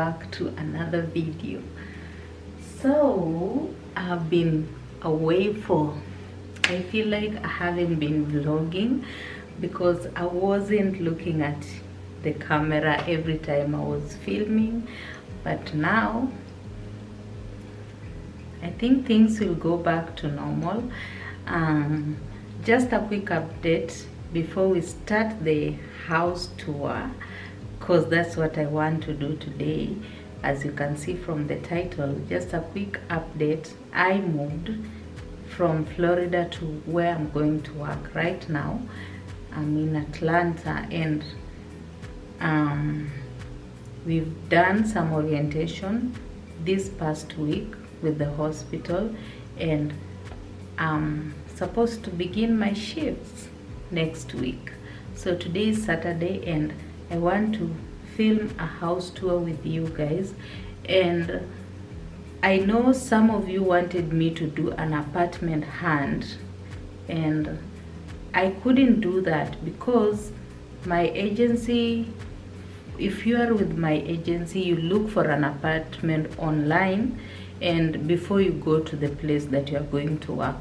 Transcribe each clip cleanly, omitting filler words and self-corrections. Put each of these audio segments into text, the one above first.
back to another video. So I've been away for, I feel like I haven't been vlogging because I wasn't looking at the camera every time I was filming, but now I think things will go back to normal. Just a quick update before we start the house tour, because that's what I want to do today. As you can see from the title, just a quick update. I moved from Florida to where I'm going to work right now. I'm in Atlanta, and we've done some orientation this past week with the hospital, and I'm supposed to begin my shifts next week. So today is Saturday and I want to film a house tour with you guys. And I know some of you wanted me to do an apartment hunt, and I couldn't do that because my agency, if you are with my agency, you look for an apartment online and before you go to the place that you are going to work.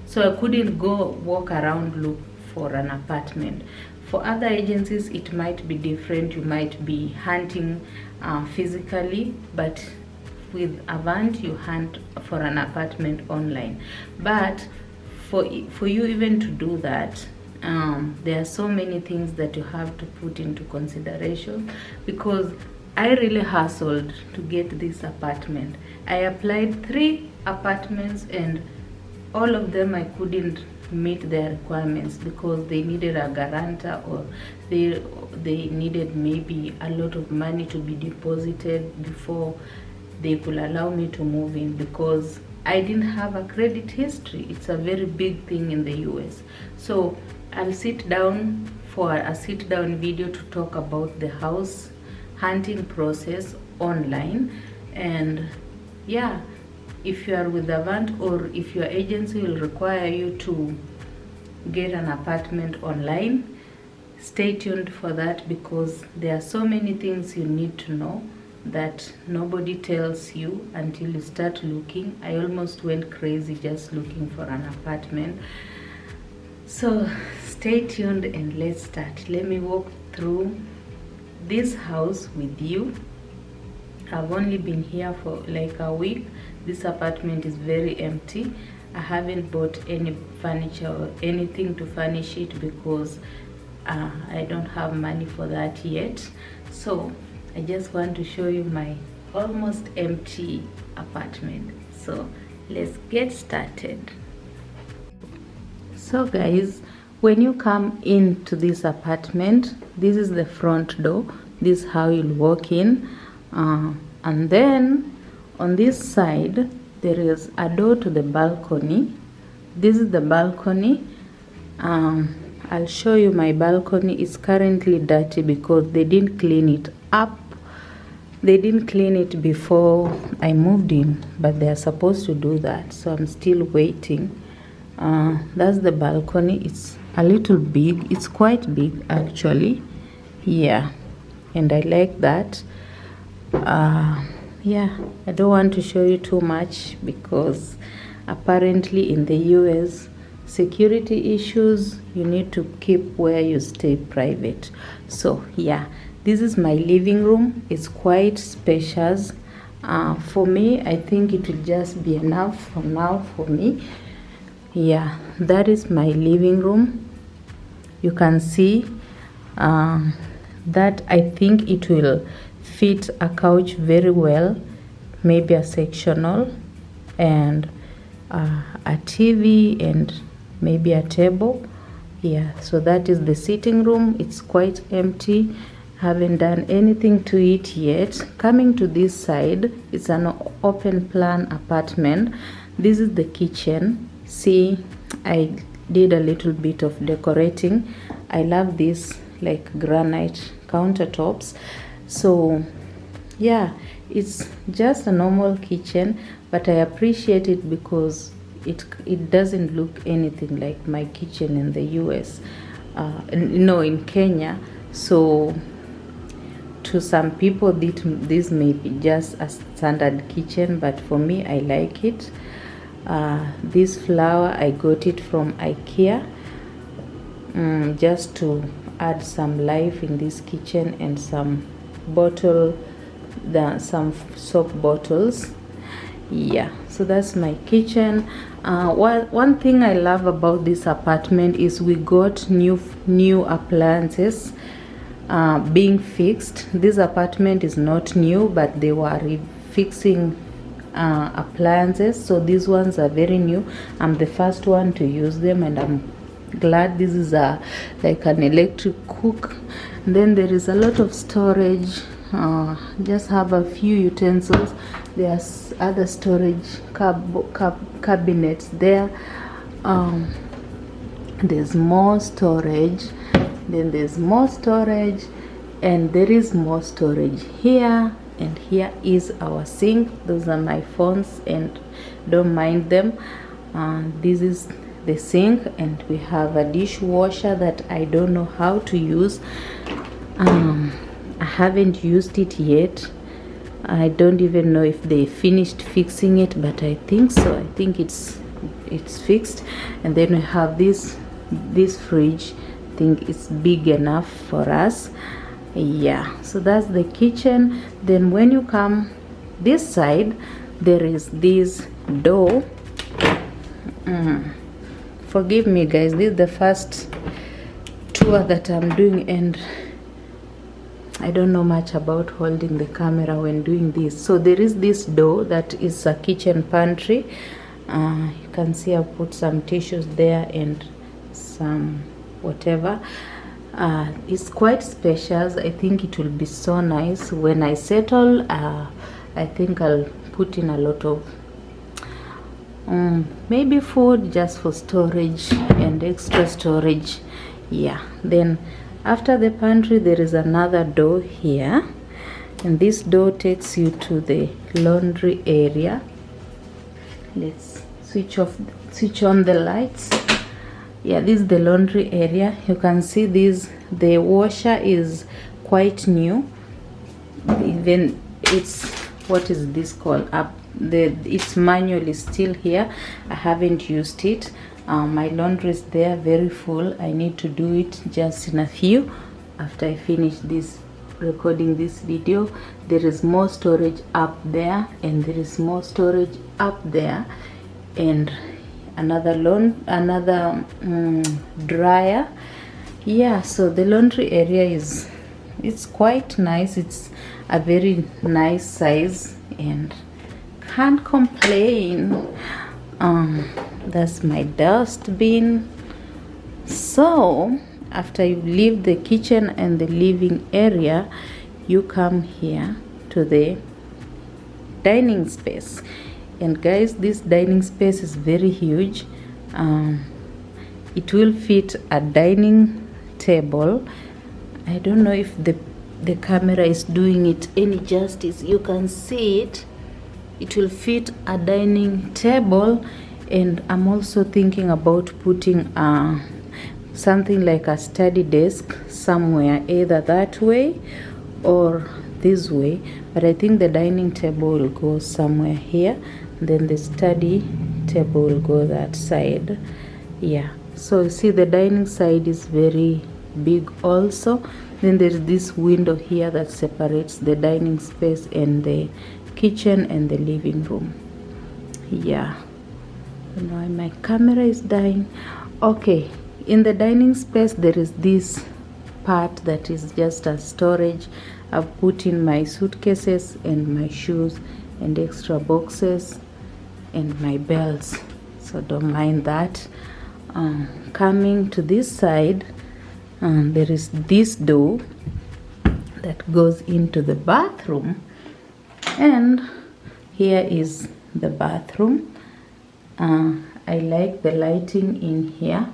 So I couldn't go walk around look for an apartment. For other agencies it might be different. You might be hunting physically, but with Avant you hunt for an apartment online. But for you even to do that, there are so many things that you have to put into consideration, because I really hustled to get this apartment. I applied 3 apartments and all of them I couldn't meet their requirements because they needed a guarantor, or they needed maybe a lot of money to be deposited before they could allow me to move in, because I didn't have a credit history. It's a very big thing in the US. So I'll sit down for a sit down video to talk about the house hunting process online. And yeah, if you are with Avant, or if your agency will require you to get an apartment online, stay tuned for that, because there are so many things you need to know that nobody tells you until you start looking. I almost went crazy just looking for an apartment. So stay tuned and let's start. Let me walk through this house with you. I've only been here for like a week. This apartment is very empty. I haven't bought any furniture or anything to furnish it because I don't have money for that yet. So I just want to show you my almost empty apartment. So let's get started. So guys, when you come into this apartment, this is the front door. This is how you'll walk in. And then on this side there is a door to the balcony. This is the balcony. I'll show you my balcony. It's currently dirty because they didn't clean it up. They didn't clean it before I moved in, but they are supposed to do that, so I'm still waiting. That's the balcony. It's a little big. It's quite big actually. Yeah, and I like that. Yeah, I don't want to show you too much because apparently in the US, security issues, you need to keep where you stay private. So yeah, this is my living room. It's quite spacious. For me, I think it will just be enough for now for me. Yeah, that is my living room. You can see that I think it will fit a couch very well, maybe a sectional, and a TV, and maybe a table. Yeah, so that is the sitting room. It's quite empty. Haven't done anything to it yet. Coming to this side, it's an open plan apartment. This is the kitchen. See, I did a little bit of decorating. I love this like granite countertops. So yeah, it's just a normal kitchen, but I appreciate it because it doesn't look anything like my kitchen in the US, in Kenya. So to some people this may be just a standard kitchen, but for me I like it. This flower I got it from IKEA, just to add some life in this kitchen, and some some soap bottles. Yeah, so that's my kitchen. One thing I love about this apartment is we got new appliances being fixed. This apartment is not new, but they were fixing appliances, so these ones are very new. I'm the first one to use them, and I'm glad. This is like an electric cook. And then there is a lot of storage. Just have a few utensils. There's other storage cabinets there. There's more storage, then there's more storage, and there is more storage here. And here is our sink. Those are my phones, and don't mind them. This is the sink, and we have a dishwasher that I don't know how to use. I haven't used it yet. I don't even know if they finished fixing it, but I think so. I think it's fixed. And then we have this fridge. I think it's big enough for us. Yeah, so that's the kitchen. Then when you come this side, there is this door. Forgive me guys, this is the first tour that I'm doing, and I don't know much about holding the camera when doing this. So there is this door that is a kitchen pantry. You can see I put some tissues there and some whatever. It's quite spacious. I think it will be so nice when I settle. I think I'll put in a lot of maybe food just for storage and extra storage. Yeah, then after the pantry there is another door here, and this door takes you to the laundry area. Let's switch on the lights. Yeah, this is the laundry area. You can see this, the washer is quite new. Even it's, what is this called, its manual is still here. I haven't used it. My laundry is there, very full. I need to do it just in a few after I finish this recording this video. There is more storage up there, and there is more storage up there, and another dryer. Yeah, so the laundry area it's quite nice. It's a very nice size, and can't complain. That's my dustbin. So after you leave the kitchen and the living area, you come here to the dining space. And guys, this dining space is very huge. It will fit a dining table. I don't know if the camera is doing it any justice. You can see it. It will fit a dining table, and I'm also thinking about putting something like a study desk somewhere, either that way or this way. But I think the dining table will go somewhere here, then the study table will go that side. Yeah, so you see the dining side is very big also. Then there's this window here that separates the dining space and the kitchen and the living room. Yeah, I don't know why my camera is dying. Okay, in the dining space there is this part that is just a storage. I've put in my suitcases and my shoes and extra boxes and my belts, so don't mind that. Coming to this side, there is this door that goes into the bathroom, and here is the bathroom. I like the lighting in here.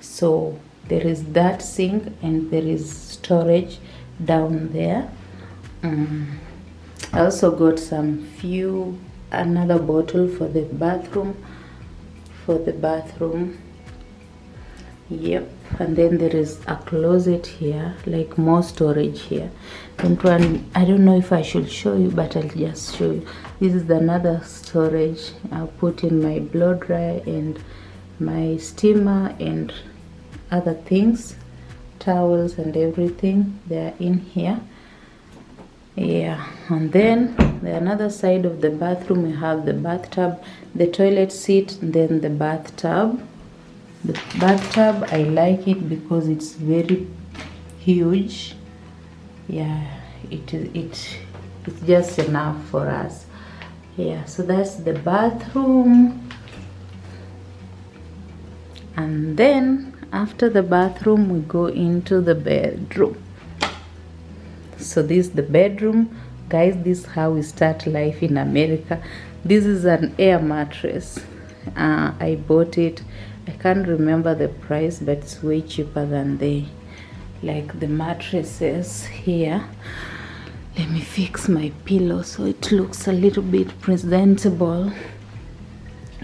So there is that sink, and there is storage down there. I also got another bottle for the bathroom. Yep, and then there is a closet here, like more storage here. And I don't know if I should show you, but I'll just show you. This is another storage. I'll put in my blow dryer and my steamer and other things, towels and everything. They're in here. Yeah, and then the another side of the bathroom, we have the bathtub, the toilet seat, and then the bathtub. The bathtub, I like it because it's very huge. Yeah, it's just enough for us. Yeah, so that's the bathroom. And then after the bathroom, we go into the bedroom. So this is the bedroom. Guys, this is how we start life in America. This is an air mattress. I bought it. I can't remember the price, but it's way cheaper than the mattresses here. Let me fix my pillow so it looks a little bit presentable.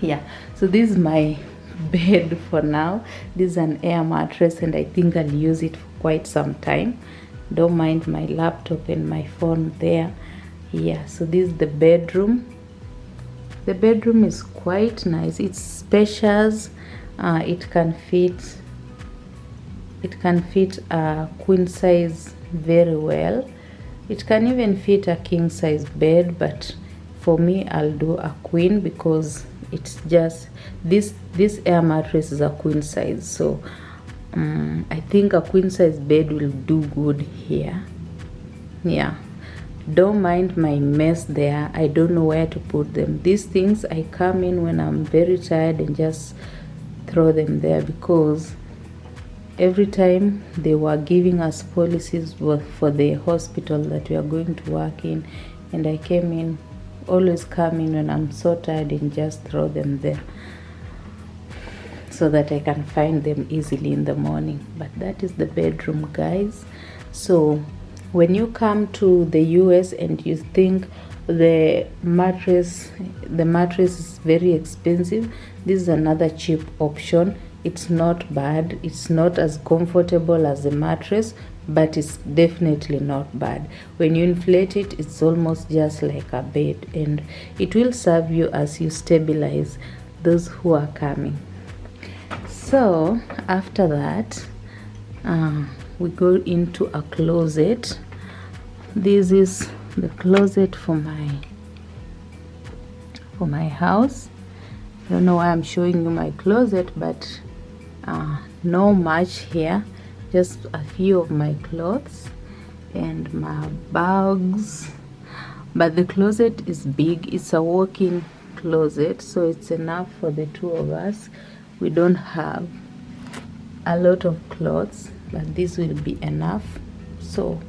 Yeah, so this is my bed for now. This is an air mattress and I think I'll use it for quite some time. Don't mind my laptop and my phone there. Yeah, so this is the bedroom. The bedroom is quite nice. It's spacious. It can fit a queen size very well. It can even fit a king size bed, but for me I'll do a queen because it's just this air mattress is a queen size, so I think a queen size bed will do good here. Yeah, don't mind my mess there. I don't know where to put them. These things I come in when I'm very tired and just throw them there, because every time they were giving us policies for the hospital that we are going to work in, and I always come in when I'm so tired and just throw them there so that I can find them easily in the morning. But that is the bedroom, guys. So when you come to the US and you think the mattress is very expensive, this is another cheap option. It's not bad. It's not as comfortable as the mattress, but it's definitely not bad. When you inflate it, it's almost just like a bed, and it will serve you as you stabilize those who are coming. So after that, we go into a closet. This is the closet for my house. I don't know why I'm showing you my closet, but no much here, just a few of my clothes and my bags. But the closet is big. It's a walk-in closet, so it's enough for the two of us. We don't have a lot of clothes, but this will be enough. So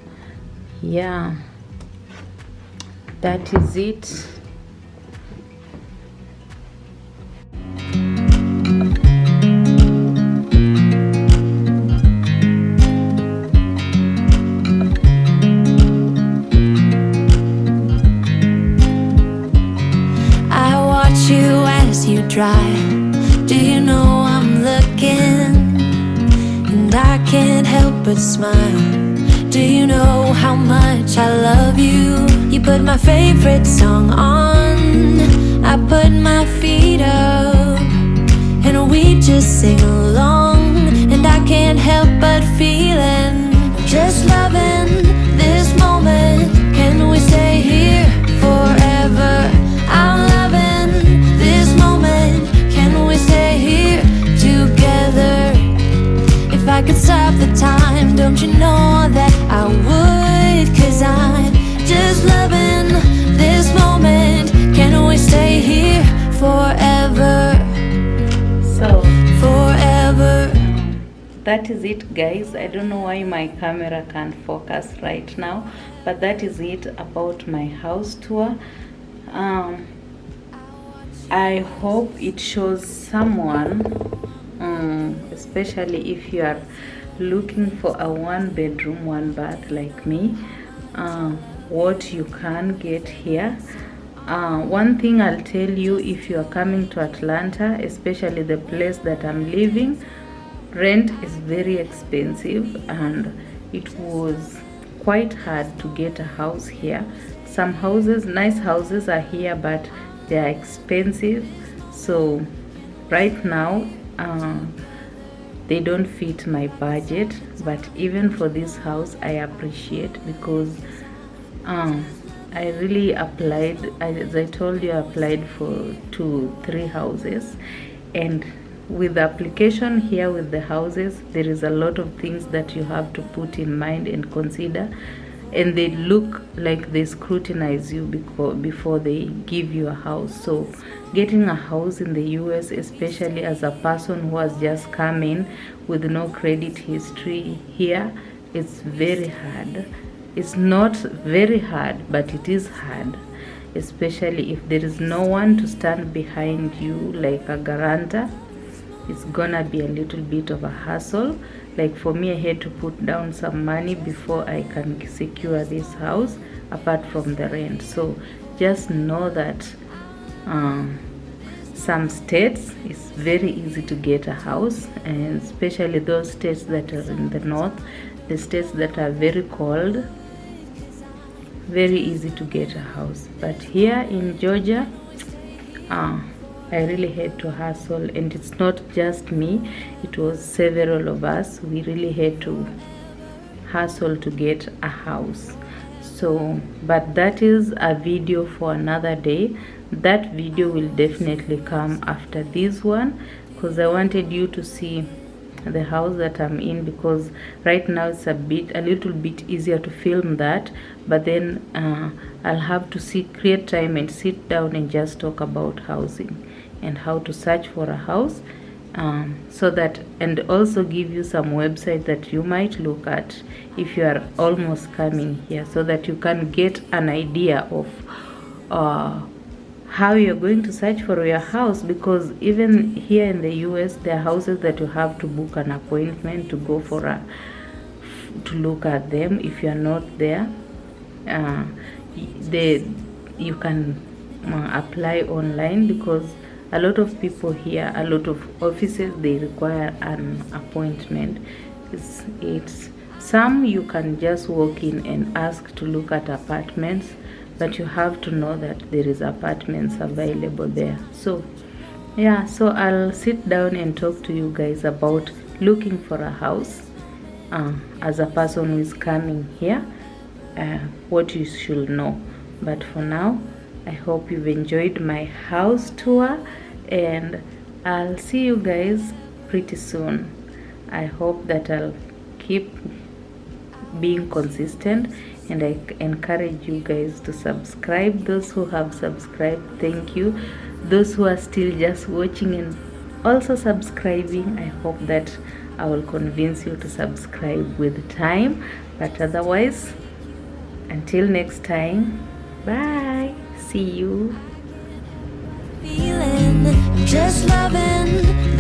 yeah, that is it. Drive. Do you know I'm looking? And I can't help but smile. Do you know how much I love you? You put my favorite song on, I put my feet up, and we just sing along. And I can't help but feeling, just loving this moment. Can we stay here forever? I'm loving this moment. Can we stay here together? If I could stop the time, don't you know that I would? 'Cause I'm just loving this moment. Can we stay here forever? So forever. That is it, guys. I don't know why my camera can't focus right now, but that is it about my house tour. I hope it shows someone, especially if you are looking for a 1-bedroom 1-bath like me, what you can get here. One thing I'll tell you, if you are coming to Atlanta, especially the place that I'm living, rent is very expensive, and it was quite hard to get a house here. Some houses, nice houses are here, but they are expensive. So right now they don't fit my budget, but even for this house I appreciate, because I really applied, as I told you, I applied for 2-3 houses, and with the application here with the houses, there is a lot of things that you have to put in mind and consider, and they look like they scrutinize you before they give you a house. So getting a house in the US, especially as a person who has just come in with no credit history here, it's very hard. It's not very hard, but it is hard, especially if there is no one to stand behind you like a guarantor. It's gonna be a little bit of a hassle. Like for me, I had to put down some money before I can secure this house, apart from the rent. So just know that some states it's very easy to get a house, and especially those states that are in the north, the states that are very cold, very easy to get a house. But here in Georgia, I really had to hustle, and it's not just me, it was several of us. We really had to hustle to get a house. So, but that is a video for another day. That video will definitely come after this one, because I wanted you to see the house that I'm in, because right now it's a little bit easier to film that, but then I'll have to create time and sit down and just talk about housing and how to search for a house, so that, and also give you some website that you might look at if you are almost coming here, so that you can get an idea of how you're going to search for your house. Because even here in the US, there are houses that you have to book an appointment to go to look at them. If you're not there, you can apply online, because a lot of people here, a lot of offices, they require an appointment. It's some you can just walk in and ask to look at apartments, but you have to know that there is apartments available there. So yeah, so I'll sit down and talk to you guys about looking for a house as a person who is coming here, what you should know. But for now, I hope you've enjoyed my house tour, and I'll see you guys pretty soon. I hope that I'll keep being consistent, and I encourage you guys to subscribe. Those who have subscribed, thank you. Those who are still just watching and also subscribing, I hope that I will convince you to subscribe with time. But otherwise, until next time, bye. See you. Feeling, just loving